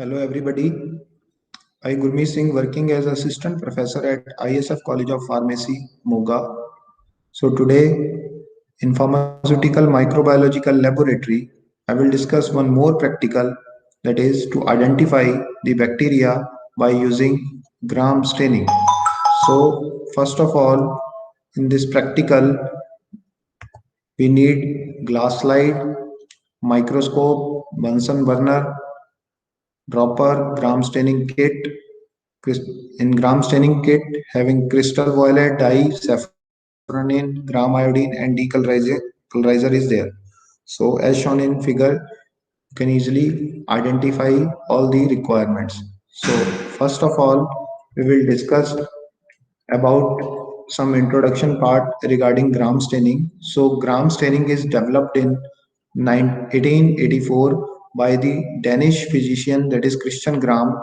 Hello everybody. I Gurmeet Singh working as assistant professor at ISF College of Pharmacy, Moga. So today in pharmaceutical microbiological laboratory, I will discuss one more practical, that is to identify the bacteria by using gram staining. So first of all, in this practical, we need glass slide, microscope, Bunsen burner, dropper, gram staining kit. In gram staining kit, having crystal violet dye, saffronin, gram iodine, and decolorizer is there. So as shown in figure, you can easily identify all the requirements. So first of all, we will discuss about some introduction part regarding gram staining. So gram staining is developed in 1884 by the Danish physician, that is Christian Gram.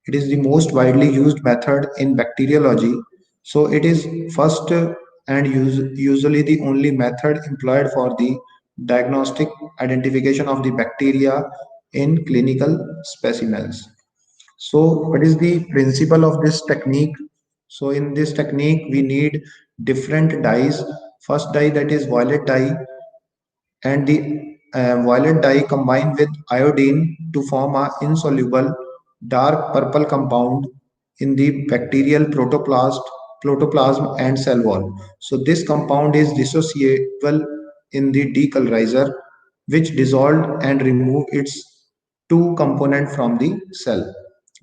It is the most widely used method in bacteriology. So it is first and usually the only method employed for the diagnostic identification of the bacteria in clinical specimens. So, what is the principle of this technique? So, in this technique, we need different dyes. First dye, that is violet dye, and the violet dye combined with iodine to form a insoluble dark purple compound in the bacterial protoplasm and cell wall. So, this compound is dissociable in the decolorizer, which dissolve and remove its two component from the cell,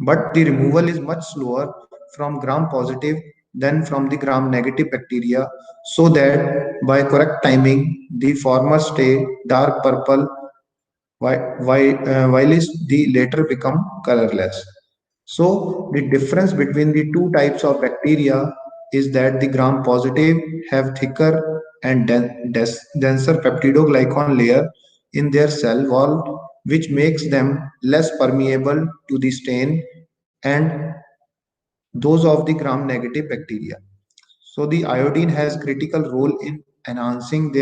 but the removal is much slower from gram positive than from the gram negative bacteria, so that by correct timing the former stay dark purple whilst the later become colorless. So the difference between the two types of bacteria is that the gram positive have thicker and denser peptidoglycan layer in their cell wall, which makes them less permeable to the stain and those of the gram negative bacteria. So the iodine has critical role in enhancing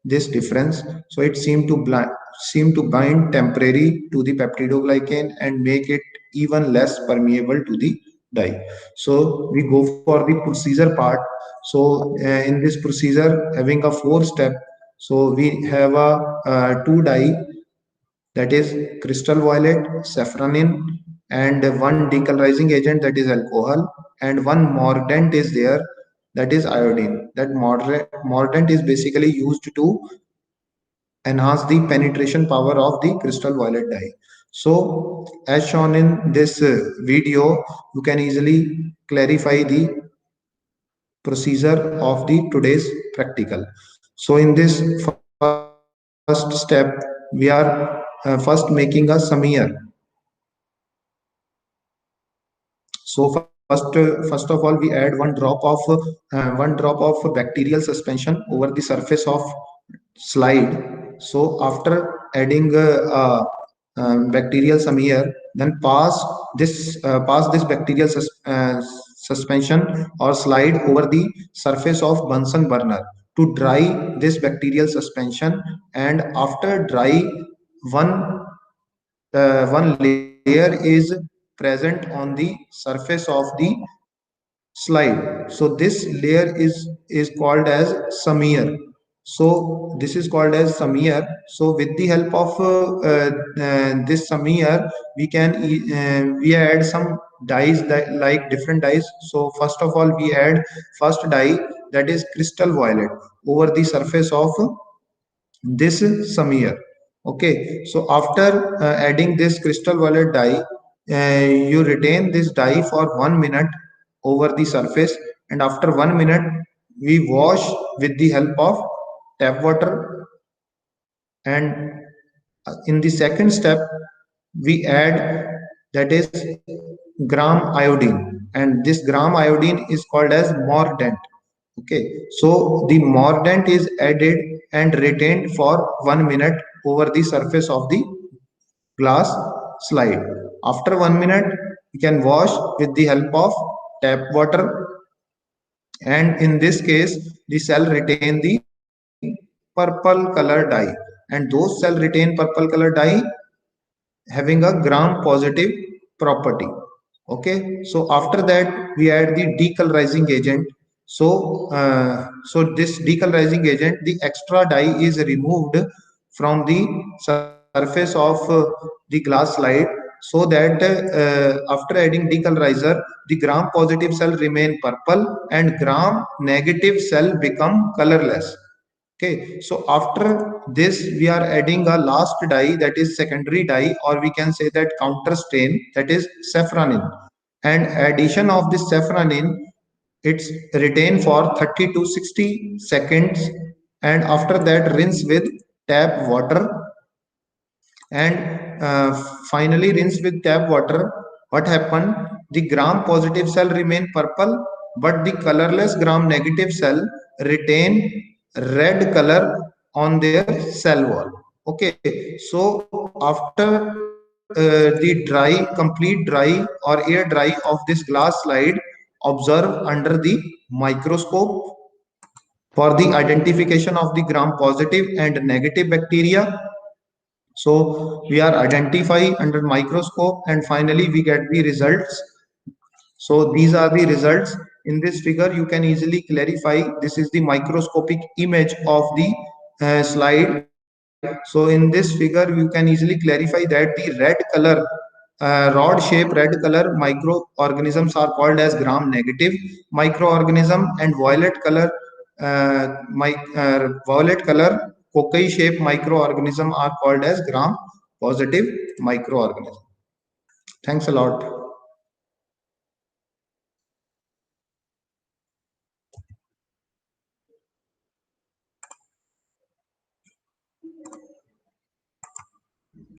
this difference. So it seem to bind temporary to the peptidoglycan and make it even less permeable to the dye. So we go for the procedure part. So in this procedure, having a four-step, so we have a two dye, that is crystal violet, saffronin, and one decolorizing agent, that is alcohol, and one mordant is there, that is iodine. That mordant is basically used to enhance the penetration power of the crystal violet dye. So as shown in this video, you can easily clarify the procedure of the today's practical. So in this first step, we are first making a smear. So first of all, we add one drop of bacterial suspension over the surface of slide. So after adding bacterial smear, then pass this bacterial suspension or slide over the surface of Bunsen burner to dry this bacterial suspension. And after dry, one one layer is present on the surface of the slide. So this layer is called as smear. So this is called as smear. So with the help of this smear, we add some dyes, that like different dyes. So first of all, we add first dye, that is crystal violet, over the surface of this smear. Okay, so after adding this crystal violet dye, you retain this dye for 1 minute over the surface, and after 1 minute we wash with the help of tap water. And in the second step we add, that is gram iodine, and this gram iodine is called as mordant. Okay, so the mordant is added and retained for 1 minute over the surface of the glass slide. After 1 minute, you can wash with the help of tap water, and in this case, the cell retain the purple color dye, and those cell retain purple color dye having a gram positive property. Okay, so after that we add the decolorizing agent. So this decolorizing agent, the extra dye is removed from the surface of the glass slide, so that after adding decolorizer, the gram positive cell remain purple and gram negative cell become colorless. Okay, so after this, we are adding a last dye, that is secondary dye, or we can say that counter stain, that is safranin. And addition of this safranin, it's retain for 30 to 60 seconds, and after that rinse with tap water, and finally rinse with tap water. What happened? The gram positive cell remain purple, but the colorless gram negative cell retain red color on their cell wall. Okay, so after the complete dry or air dry of this glass slide, observe under the microscope for the identification of the gram positive and negative bacteria. So we are identify under microscope, and finally we get the results. So these are the results. In this figure you can easily clarify, this is the microscopic image of the slide. So in this figure you can easily clarify that the red color, rod shape red color microorganisms are called as gram negative microorganism, and violet color cocci shape microorganism are called as gram positive microorganism. Thanks a lot.